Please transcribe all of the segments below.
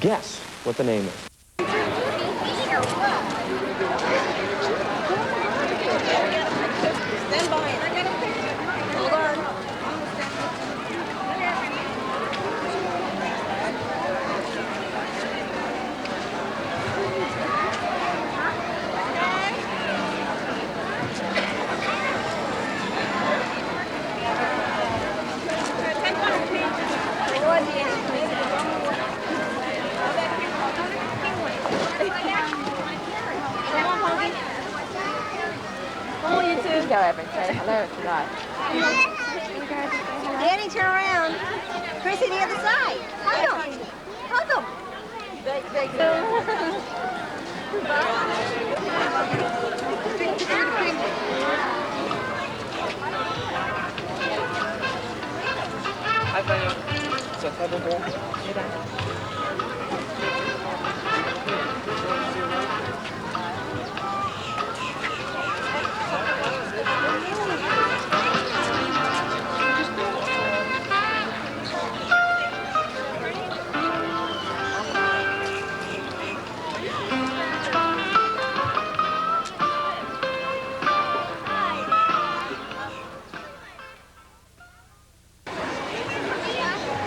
guess what the name is. Stand by. I got a picture. Hold on. Go over and say hello if you like. Danny, turn around. Chrissy, the other side. Hug them. Hug them. Hi, Fanny. So, how did it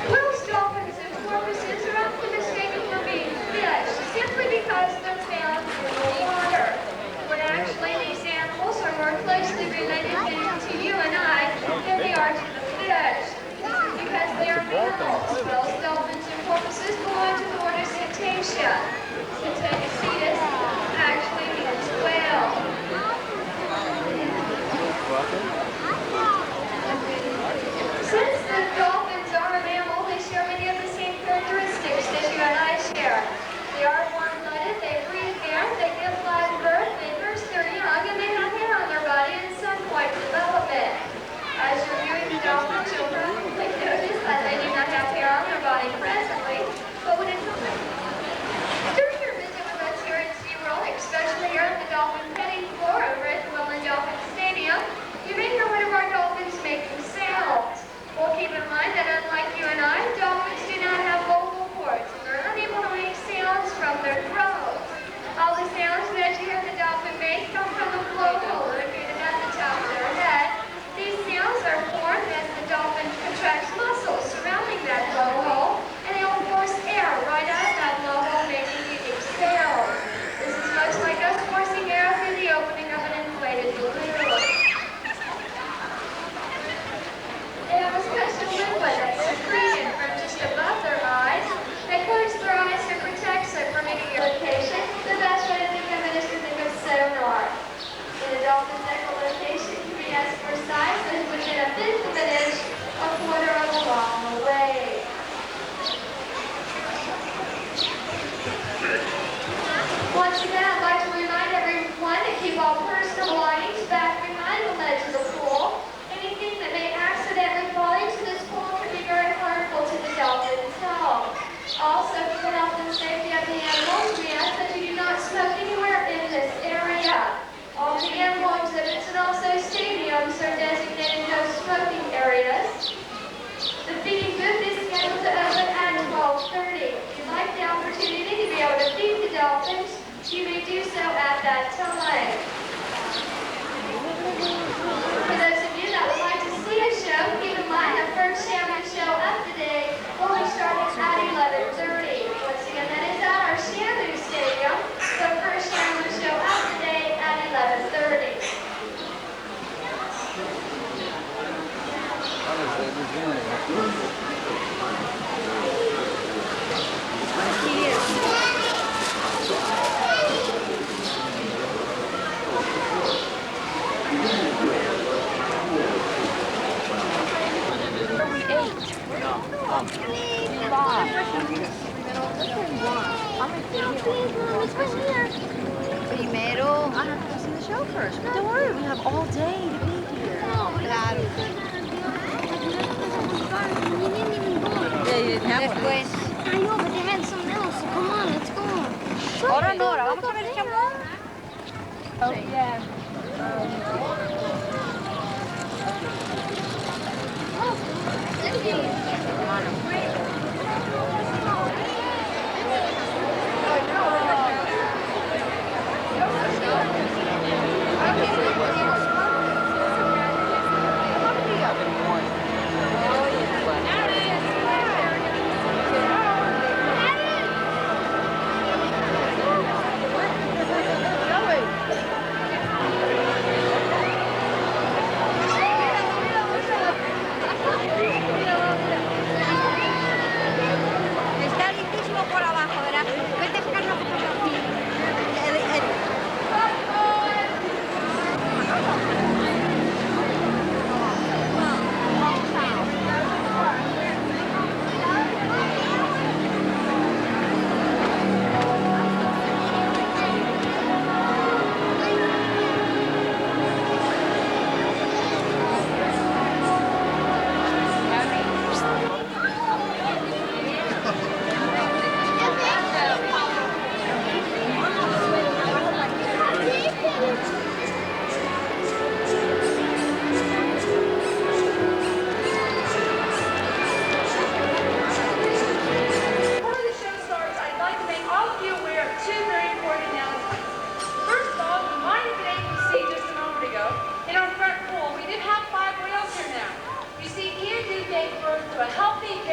Most dolphins and porpoises are often mistaken for being fish simply because they're found in the water. When actually these animals are more closely related to you and I than they are to the fish. Because they are mammals, most dolphins and porpoises belong to the order Cetacea. Cetus actually means whale. Since the dolphins are a mammal, they share many of the same characteristics that you and I share. They are warm-blooded, they breathe air, they give live birth, they nurse their young, and they have hair on their body at some point in development. As you're viewing the dolphins, you'll probably notice that they do not have hair on their body presently, but when it's during your visit with us here at SeaWorld, especially here at the dolphin petting floor over at the Willand Dolphin Stadium, you may hear one of our dolphins making sounds. Well, keep in mind that unlike you and I, dolphins do not have vocal cords, and they're unable to make sounds from their throats. All the sounds that you hear the dolphin make come from the blowhole located at the top of their head. These sounds are formed as the dolphin contracts muscles surrounding that blowhole, and they will force air right out of that blowhole, making unique sounds. This is much like us forcing air through the opening of an inflated balloon. They have a special liquid that's secreted from just above their eyes that coats their eyes to protect them from any irritation. The best way to think of it is to think of sonar. In a dolphin's echolocation can be as precise as within a fifth of an inch, a quarter of a mile away. Once again, I'd like to remind everyone to keep all personal belongings back behind the ledge of the pool. Anything that may accidentally fall into this pool can be very harmful to the dolphin's health. Also, for the health and safety of the animals, we ask that you do not smoke anywhere in this area. All the animal exhibits and also stadiums are designated no smoking areas. The feeding booth is scheduled to open at 12:30. If you'd like the opportunity to be able to feed the dolphins, you may do so at that time. For those of you that would like to see a show, keep in mind the first Shamu show of the day will be starting at 11:30. Once again, that is at our Shamu Stadium. The first Shamu show of the day at 11:30. Primero, I have to see the show first. But don't worry, we have all day to be here. No, claro. Yeah, you didn't have one. I know, but they meant something else, so come on, let's go. Ahora no, ahora vamos a ver el chamón. Oh, yeah.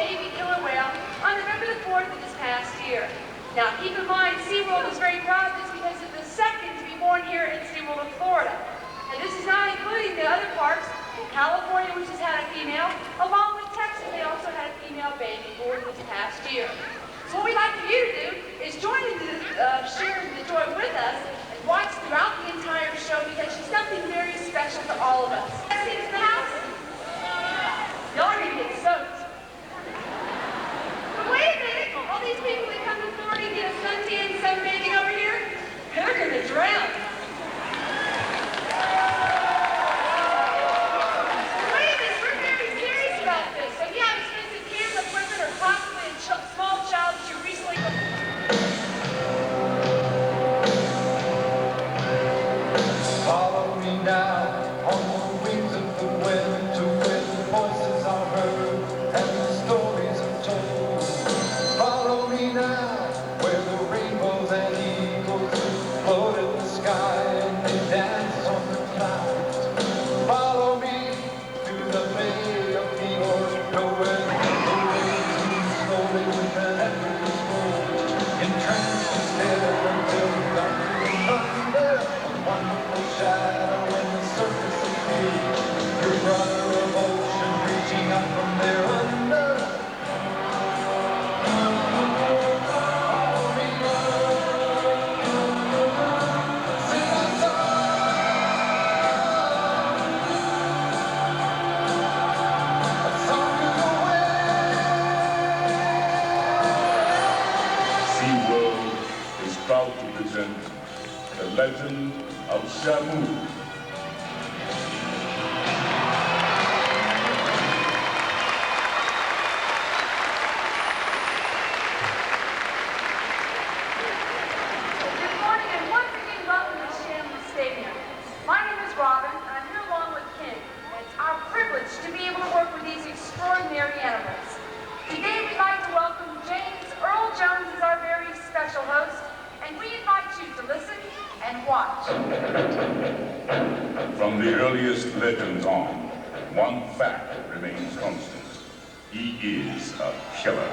baby killer whale on November the 4th of this past year. Now, keep in mind, SeaWorld is very proud of this because it's the second to be born here in SeaWorld of Florida. And this is not including the other parks in California, which has had a female, along with Texas, they also had a female baby born this past year. So what we'd like for you to do is join in sharing the joy with us and watch throughout the entire show because she's something very special to all of us. See this in the house? Y'all are going to get soaked. But wait a minute, all these people that come to Florida and get a suntan, sunbathing over here, they're going to drown. Wait a minute, we're very serious about this. So if you have expensive camera equipment or possibly a small child that you recently... Follow me now on the wings of the wind to where the voices are heard and the stories are told. Follow me now where the rainbows and eagles float in the sky and they dance on the clouds. Follow me to the Bay of Neon, nowhere the waves move slowly with an effortless roll. Entranced to stare until the thunder. Wonderful shadow in the surface of you. Your brother of ocean reaching up from there under. Follow me, sing a song to the wind. SeaWorld is proud to present the legend of Shamu. Good morning and once again welcome to Shamu Stadium. My name is Robin and I'm here along with Ken. And it's our privilege to be able to work with these extraordinary animals. Today we'd like to welcome James Earl Jones as our very special host, and we invite you to listen and watch. From the earliest legends on, one fact remains constant. He is a killer.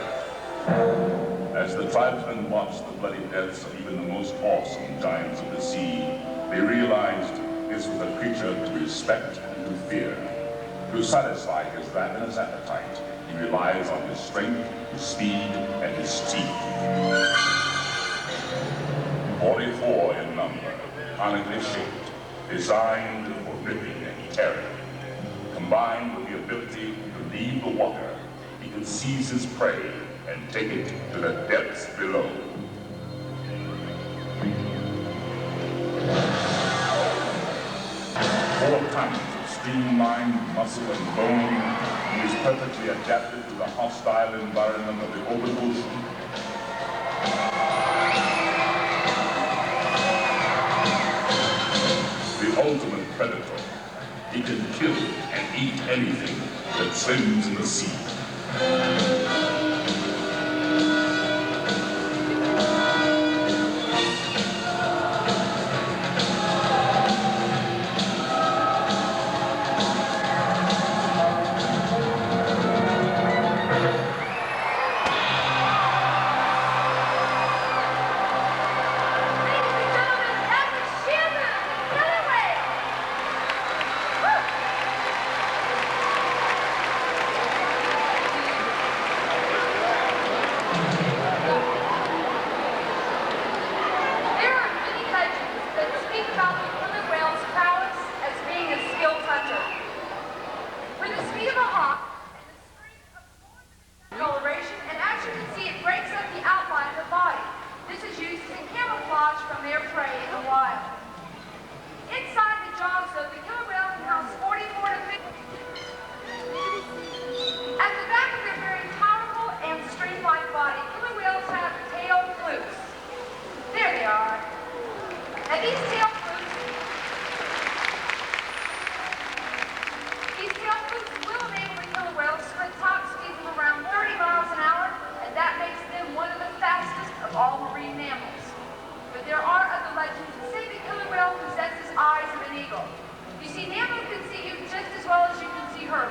As the tribesmen watched the bloody deaths of even the most awesome giants of the sea, they realized this was a creature to respect and to fear. To satisfy his ravenous appetite, he relies on his strength, his speed, and his teeth. 44 in number, conically shaped, designed for ripping and tearing. Combined with the ability to leave the water, he can seize his prey and take it to the depths below. Four tons of streamlined muscle and bone, he is perfectly adapted to the hostile environment of the open ocean. The ultimate predator. He can kill and eat anything that swims in the sea.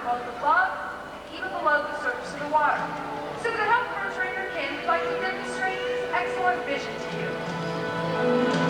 Both above and even below the surface of the water. would like to demonstrate his excellent vision to you.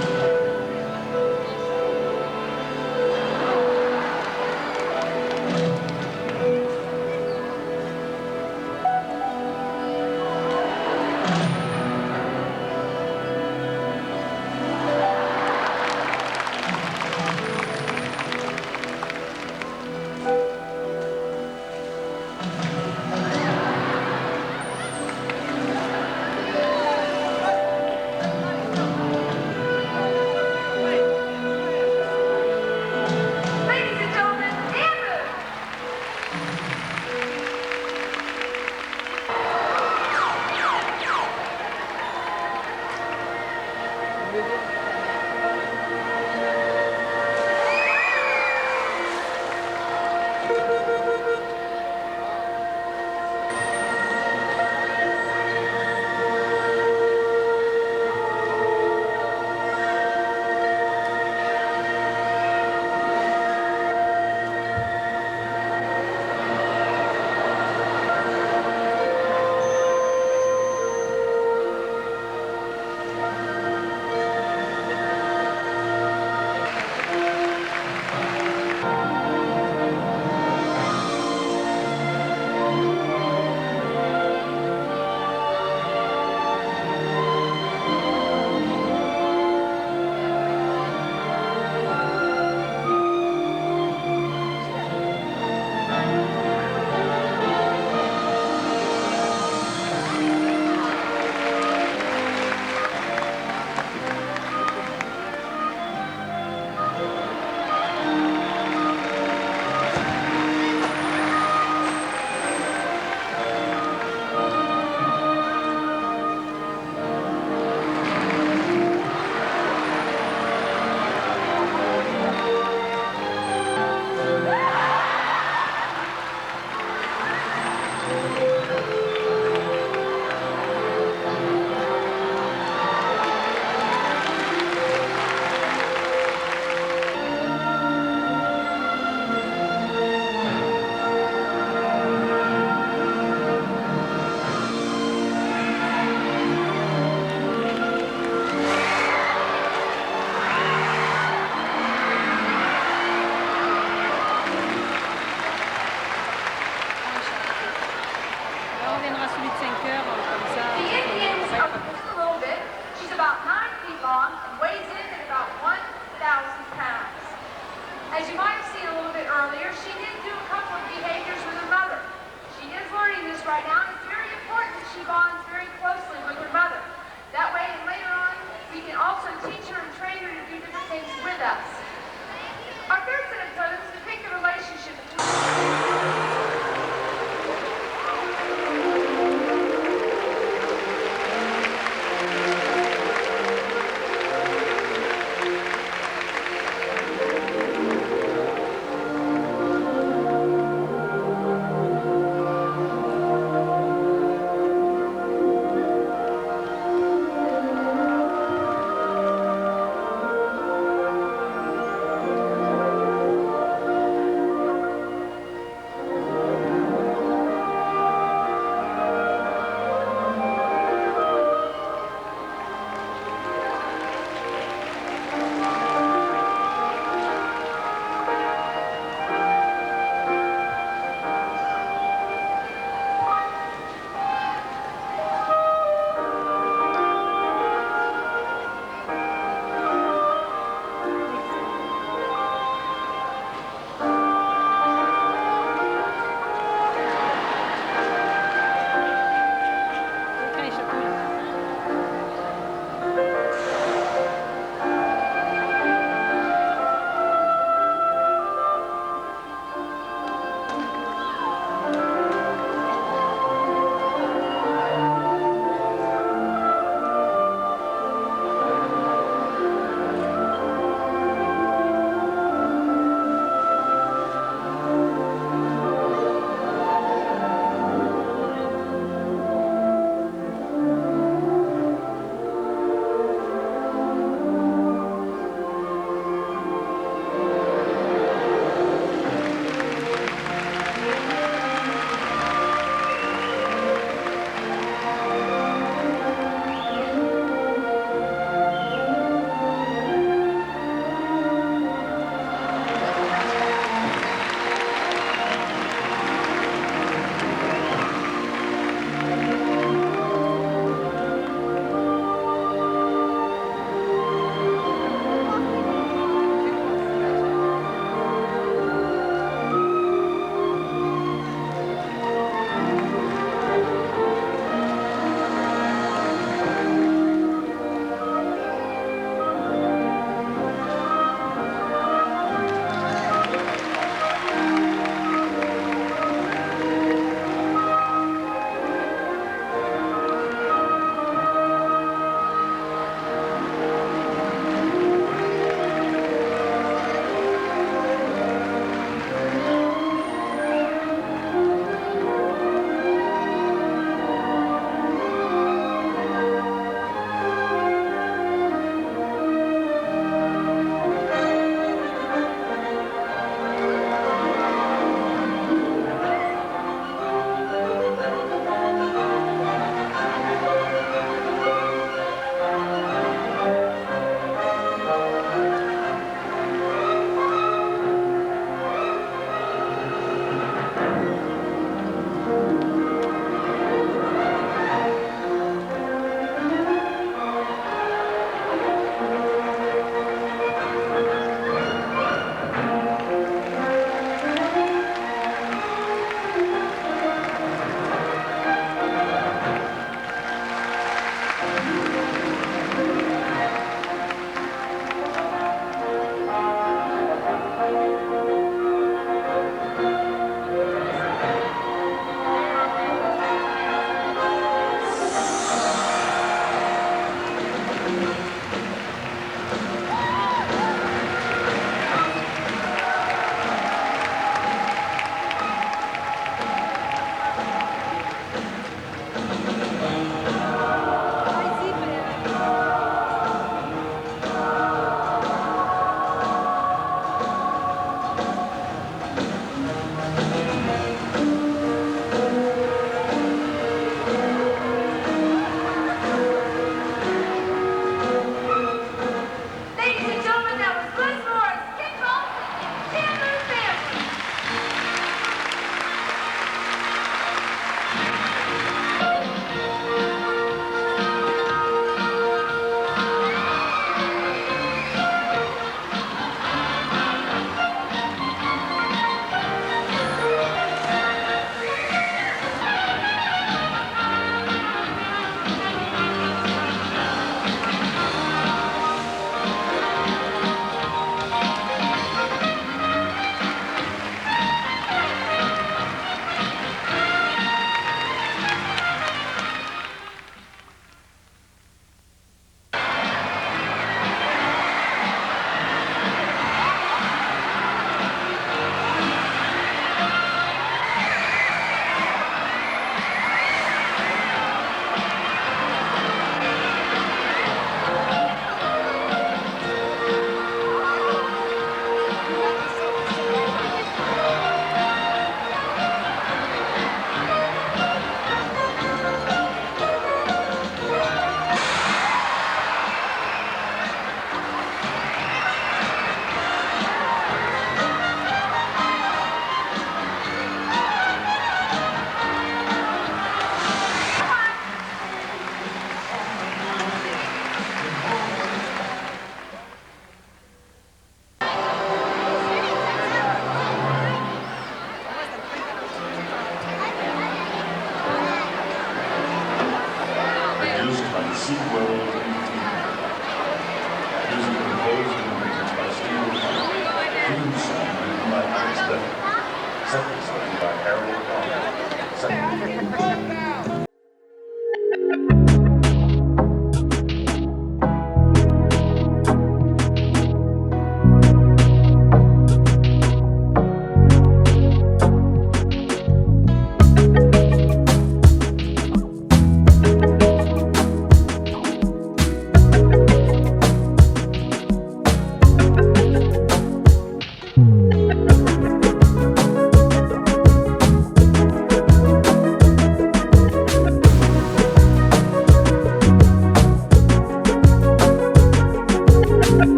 Second swing by Harold O'Connor.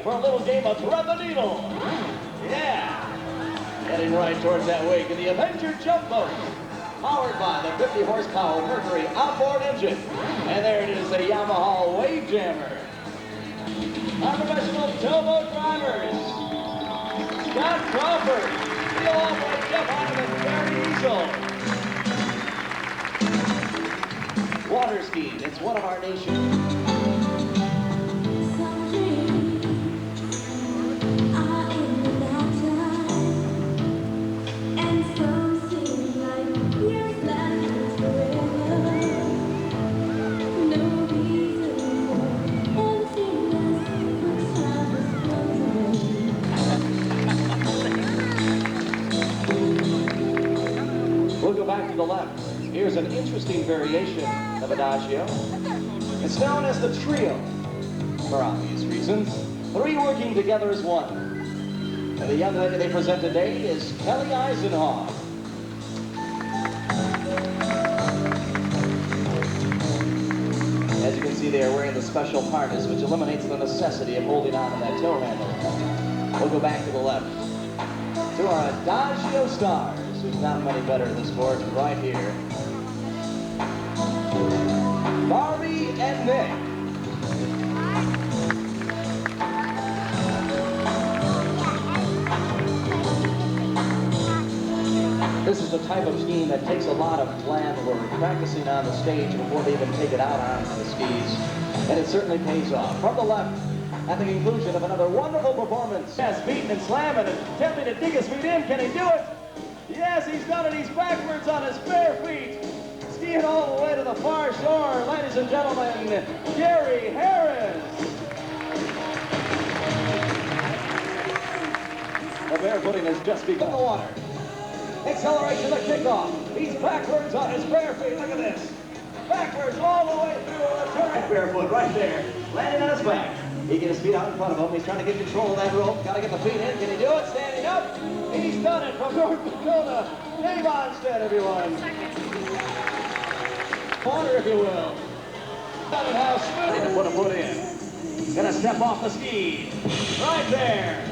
For a little game of thread the needle. Yeah. Heading right towards that wake in the Avenger jump boat. Powered by the 50 horsepower Mercury outboard engine. And there it is, the Yamaha Wave Jammer. Our professional towboat drivers. Scott Crawford. Neil Albright, Jeff Hyman, Barry Diesel. Water skiing, it's one of our nation's. We'll go back to the left. Here's an interesting variation of Adagio. It's known as the trio, for obvious reasons. Three working together as one. And the young lady they present today is Kelly Eisenhoff. As you can see, they are wearing the special harness, which eliminates the necessity of holding on to that tow handle. We'll go back to the left. To our Adagio stars. There's not many better in the sport right here. Barbie and Nick. This is the type of skiing that takes a lot of land work, practicing on the stage before they even take it out onto the skis. And it certainly pays off. From the left, at the conclusion of another wonderful performance. Yes, beating and slamming and attempting to dig his feet in. Can he do it? Yes, he's done it. He's backwards on his bare feet. Skiing all the way to the far shore. Ladies and gentlemen, Gary Harris. The barefooting has just begun the water. Acceleration to kickoff. He's backwards on his bare feet. Look at this. Backwards all the way through a turn. Barefoot right there. Landing on his back. He can get his feet out in front of him. He's trying to get control of that rope. Got to get the feet in. Can he do it? Standing up. He's done it from North Dakota. Dave Onstead, everyone. Water, if you will. Done it how smooth. To put a foot in. Gonna step off the ski. Right there.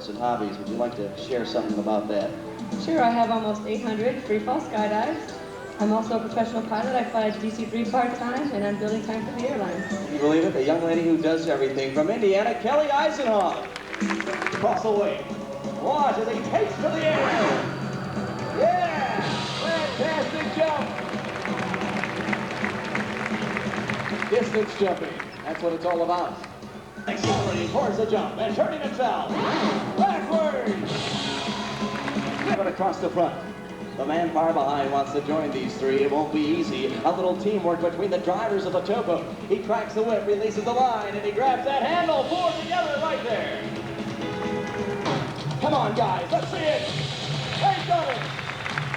sports and hobbies. Would you like to share something about that? Sure, I have almost 800 free fall skydives. I'm also a professional pilot. I fly DC-3 part-time, and I'm building time for the airline. Can you believe it? A young lady who does everything. From Indiana, Kelly Eisenhower. Across the way. Watch as he takes to the air. Yeah! Fantastic jump. Distance jumping. That's what it's all about. Accelerating towards the jump and turning himself. Backwards. But across the front. The man far behind wants to join these three. It won't be easy. A little teamwork between the drivers of the Topo. He cracks the whip, releases the line, and he grabs that handle. Four together right there. Come on, guys. Let's see it. They've done it.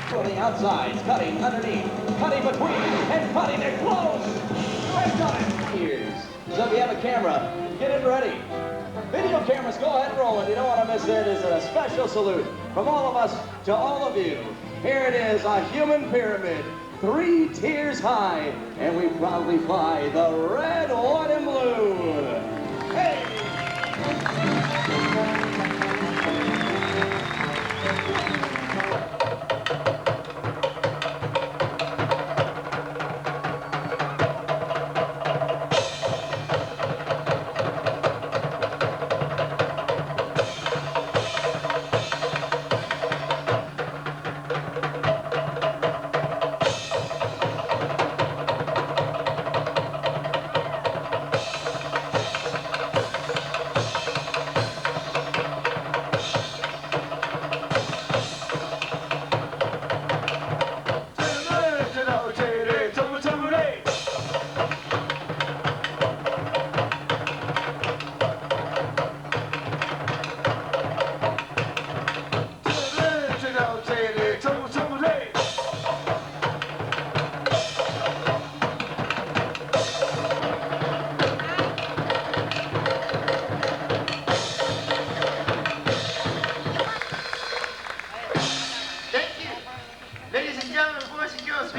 For the outsides, cutting underneath, cutting between, and cutting it close. They've done it. Here's. So if you have a camera, get it ready. Video cameras, go ahead and roll it. You don't want to miss it. It's a special salute from all of us to all of you. Here it is, a human pyramid, 3 tiers high, and we proudly fly the red, white, and blue. Hey!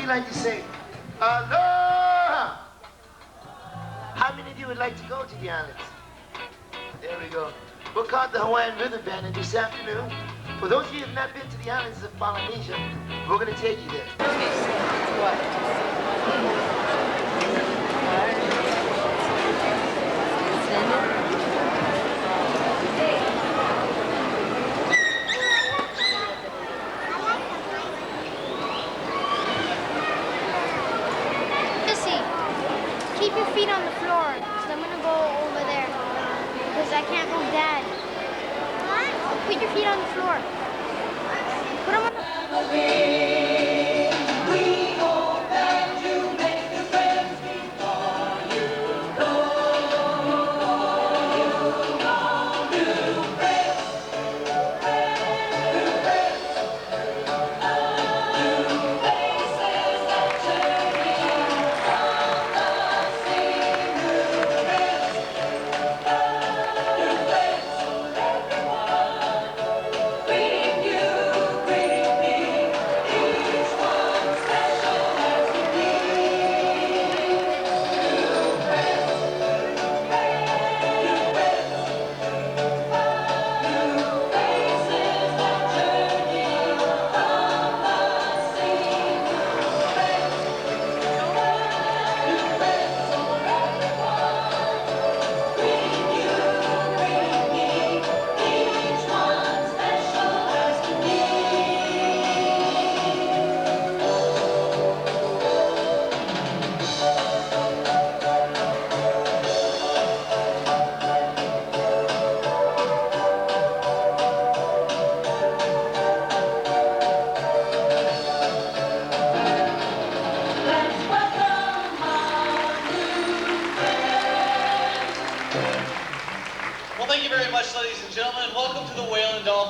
Like to say, aloha! How many of you would like to go to the islands? There we go. We'll call it the Hawaiian Rhythm Band, and this afternoon, for those of you who have not been to the islands of Polynesia, we're going to take you there. Keep your feet on the floor, so I'm gonna go over there because I can't move Dad. Put your feet on the floor. Put them on the floor. We hope that you make the friends before you go. New friends, new friends, new faces that turn you from the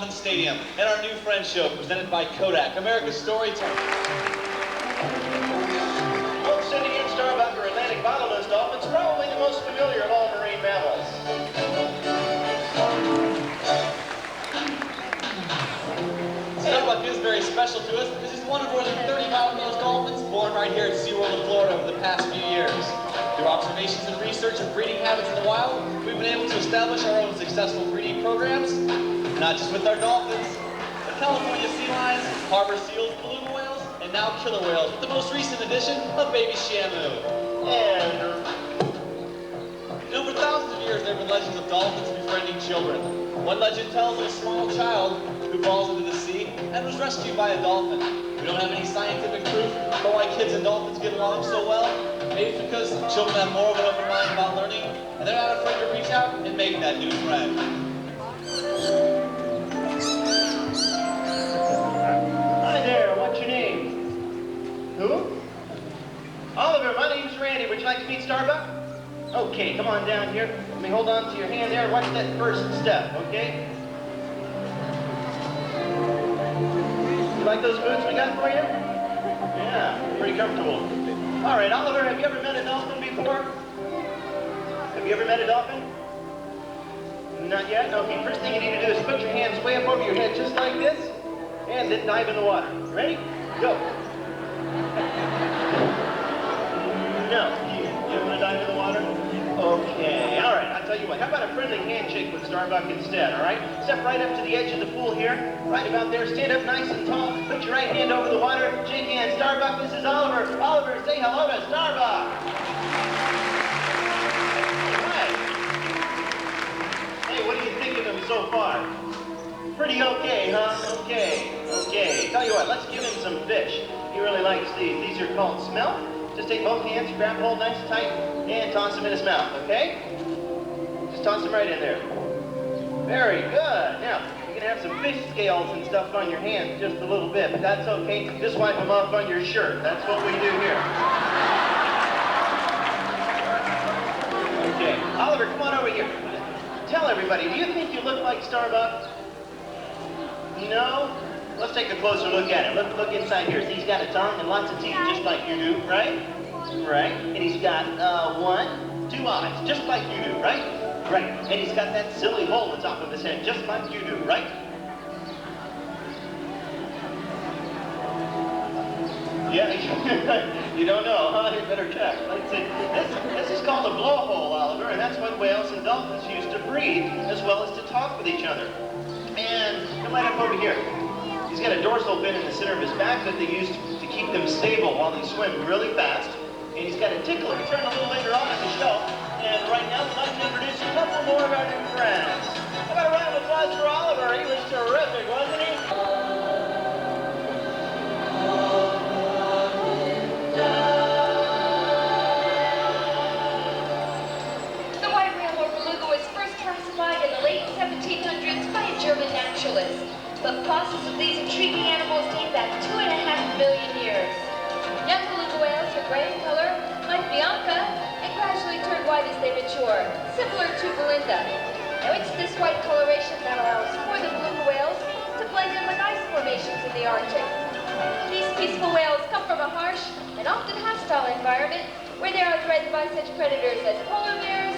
Stadium and our new Friends show presented by Kodak, America's Storyteller. Well, sending in Starbuck or Atlantic bottlenose dolphins, probably the most familiar of all marine mammals. Starbuck is very special to us because he's one of more than 30 bottlenose dolphins born right here at SeaWorld in Florida over the past few years. Through observations and research of breeding habits in the wild, we've been able to establish our own successful breeding programs Not just with our dolphins, but California sea lions, harbor seals, beluga whales, and now killer whales with the most recent addition of baby Shamu. And for thousands of years there have been legends of dolphins befriending children. One legend tells of a small child who falls into the sea and was rescued by a dolphin. We don't have any scientific proof for why kids and dolphins get along so well. Maybe it's because children have more of an open mind about learning, and they're not afraid to reach out and make that new friend. Hi there, what's your name? Who? Oliver, my name's Randy. Would you like to meet Starbuck? Okay, come on down here. Let me hold on to your hand there and watch that first step, okay? You like those boots we got for you? Yeah, pretty comfortable. All right, Oliver, have you ever met a dolphin before? Have you ever met a dolphin? Not yet? Okay, first thing you need to do is put your hands way up over your head just like this, and then dive in the water. Ready? Go. No. You don't want to dive in the water? Okay. All right. I'll tell you what. How about a friendly handshake with Starbuck instead, all right? Step right up to the edge of the pool here. Right about there. Stand up nice and tall. Put your right hand over the water. Shake hands. Starbuck, this is Oliver. Oliver, say hello to Starbuck. All right. Hey, what do you think of him so far? Pretty okay, huh? Okay. Tell you what, let's give him some fish. He really likes these. These are called smelt. Just take both hands, grab hold nice and tight, and toss them in his mouth, okay? Just toss them right in there. Very good. Now, you can have some fish scales and stuff on your hands just a little bit, but that's okay. Just wipe them off on your shirt. That's what we do here. Okay. Oliver, come on over here. Tell everybody, do you think you look like Starbuck? No? Let's take a closer look at him. Look inside here. See, he's got a tongue and lots of teeth, just like you do, right? Right. And he's got 1, 2 eyes, just like you do, right? Right. And he's got that silly hole on top of his head, just like you do, right? Yeah, you don't know, huh? You better check. Let's see. This is called a blowhole, Oliver, and that's what whales and dolphins use to breathe, as well as to talk with each other. And come right up over here. He's got a dorsal fin in the center of his back that they use to keep them stable while they swim really fast. And he's got a tickler to turn a little later on in the show. And right now, we'd like to introduce a couple more of our new friends. How about a round of applause for Oliver? He was terrific, wasn't he? The white whale or beluga was first classified in the late 1700s by a German naturalist. But fossils of these intriguing animals date back 2.5 million years. Young beluga whales are gray in color, like Bianca, and gradually turn white as they mature, similar to Belinda. Now it's this white coloration that allows for the beluga whales to blend in with ice formations in the Arctic. These peaceful whales come from a harsh and often hostile environment where they are threatened by such predators as polar bears,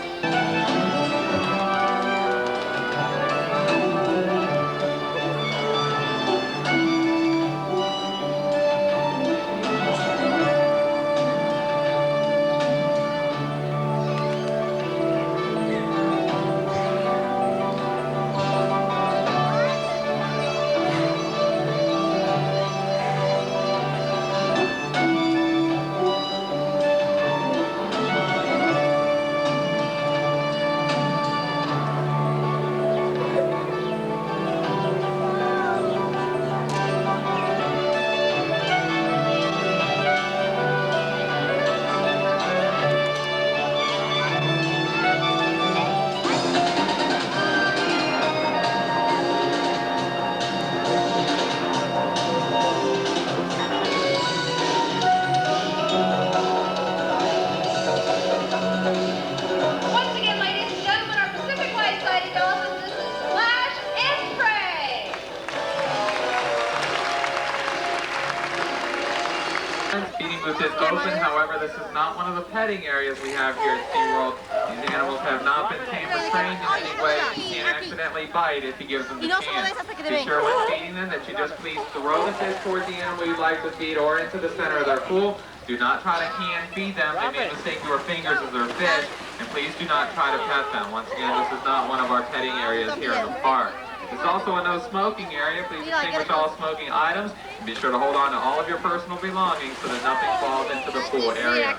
Feeding booth is open, however, this is not one of the petting areas we have here at SeaWorld. These animals have not been tamed or trained in any way. You can't accidentally bite if he gives them the chance. Be sure when feeding them that you just please throw the fish towards the animal you'd like to feed or into the center of their pool. Do not try to hand feed them. They may mistake your fingers as their fish. And please do not try to pet them. Once again, this is not one of our petting areas here in the park. There's also a no smoking area. Please extinguish all smoking items. And be sure to hold on to all of your personal belongings so that nothing falls into the pool area.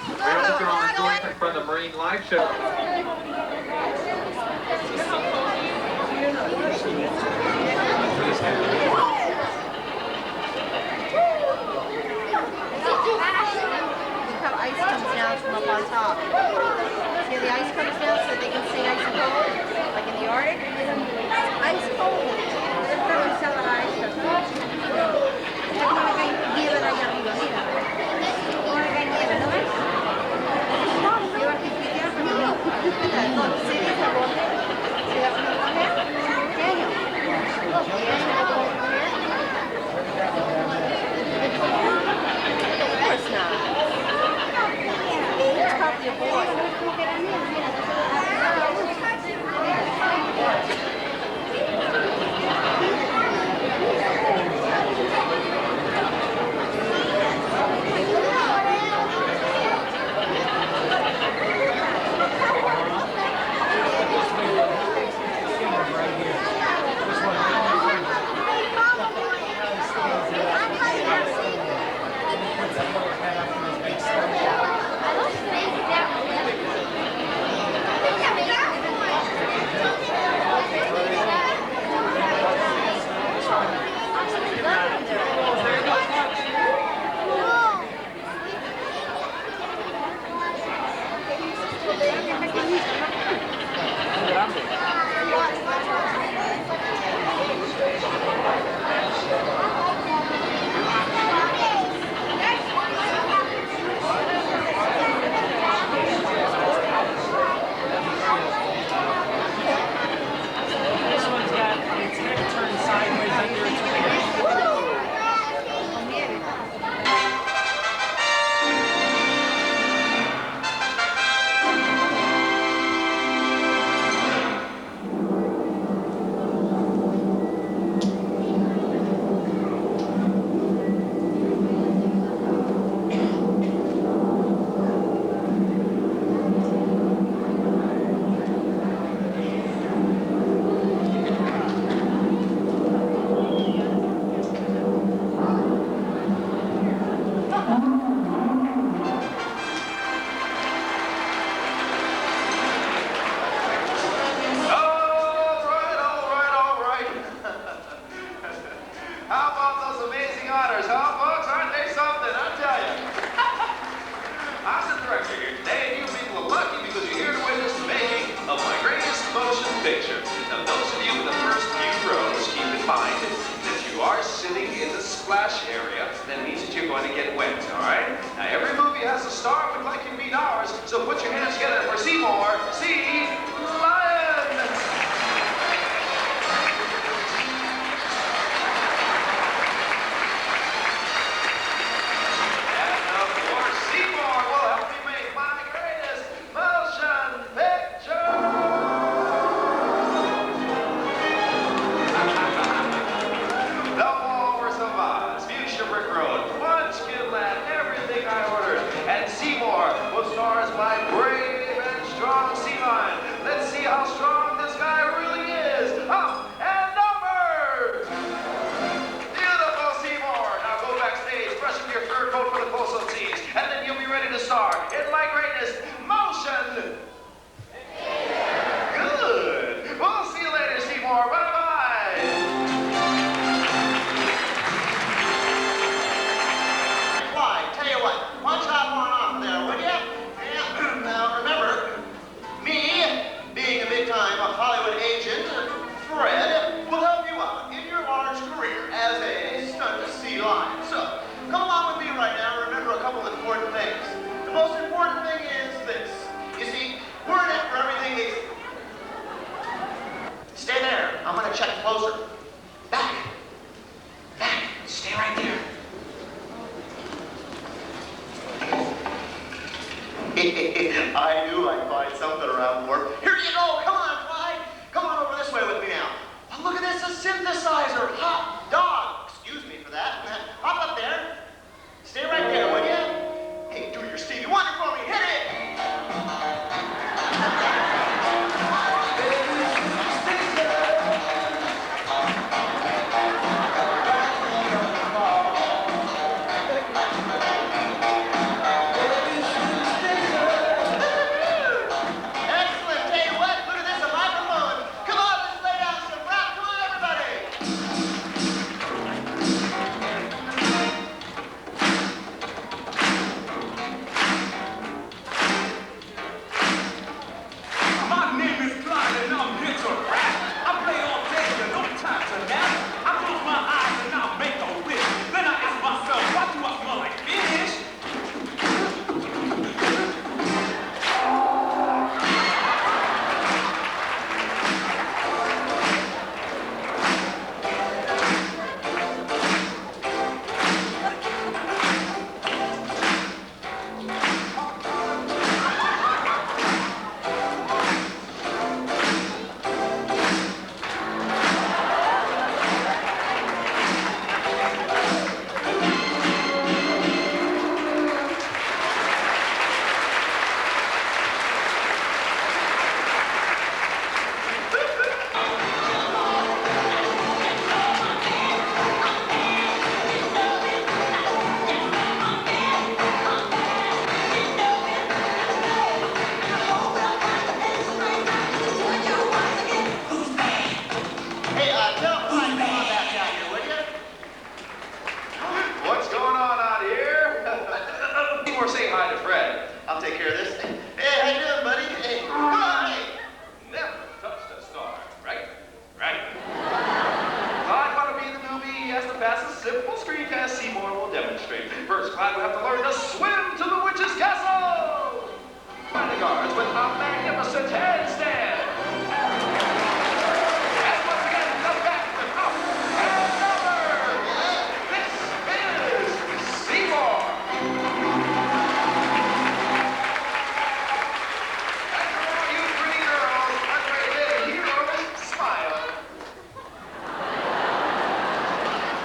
We hope you're all enjoying from the Marine Life Show. How ice comes down from up on top. See, the ice comes down so they can see ice cold, like in the Arctic. Ice cold. Look, see these are one here? See that one over here? Daniel. Look, of course not. It's probably a boy. I knew I'd find something around more. Here you go. Come on, Clyde. Come on over this way with me now. Oh, look at this, a synthesizer. Hot dog. Excuse me for that. Hop up there. Stay right there, will you? Hey, do your Stevie Wonder for me. Hit it. Fly to Fred. I'll take care of this. Hey, how you doing, buddy? Hey, hi! Never touched a star, right? Right. Clyde want to be in the movie, he has to pass a simple screen test SeaWorld will demonstrate. First, Clyde will have to learn to swim to the witch's castle! Find the guards with a magnificent handstand! And once again, the back with up and over! This is SeaWorld! And for all you pretty girls, our great little heroes, smile.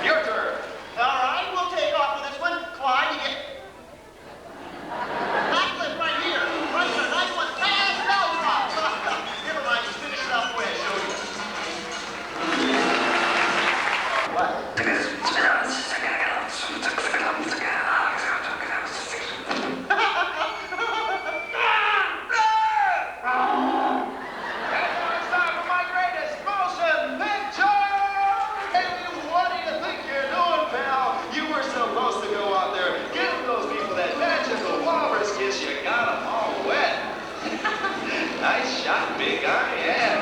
Your turn. All right, we'll take off with this one. Clyde, you get... Backflip right here. Right here, nice one. And no drop. Never mind, just finish it off the way I showed you. What? And now it's time for my greatest motion picture! Haley, what do you think you're doing, pal? You were supposed to go out there, give those people that magical walrus kiss. You got them all wet. Nice shot, big guy, yeah.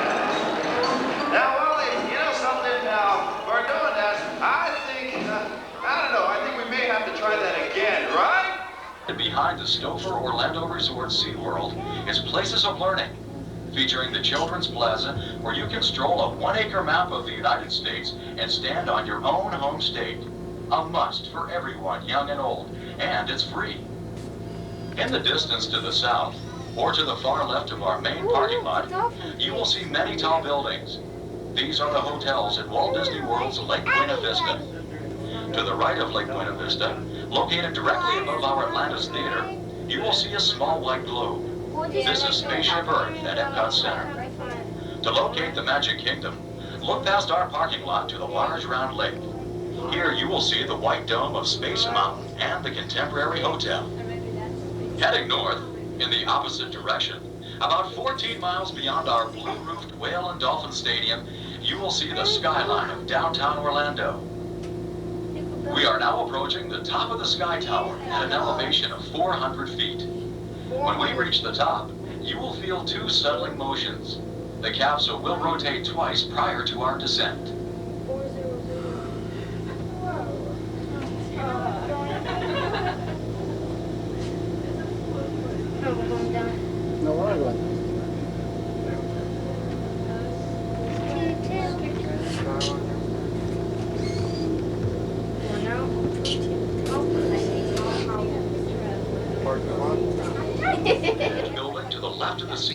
Now, Wally, you know something, pal? For doing that, I think, I don't know, I think we may have to try that again, right? And behind the Stouffer Orlando Resort SeaWorld is Places of Learning, featuring the Children's Plaza, where you can stroll a 1-acre map of the United States and stand on your own home state. A must for everyone, young and old, and it's free. In the distance to the south, or to the far left of our main parking lot, you will see many tall buildings. These are the hotels at Walt Disney World's Lake Buena Vista. To the right of Lake Buena Vista, located directly above our Atlantis Theater, you will see a small white globe. This is Spaceship Earth at Epcot Center. To locate the Magic Kingdom, look past our parking lot to the large round lake. Here you will see the white dome of Space Mountain and the Contemporary Hotel. Heading north, in the opposite direction, about 14 miles beyond our blue-roofed Whale and Dolphin Stadium, you will see the skyline of downtown Orlando. We are now approaching the top of the Sky Tower at an elevation of 400 feet. When we reach the top, you will feel two settling motions. The capsule will rotate twice prior to our descent. No, we're not going. Building to the left of the sea.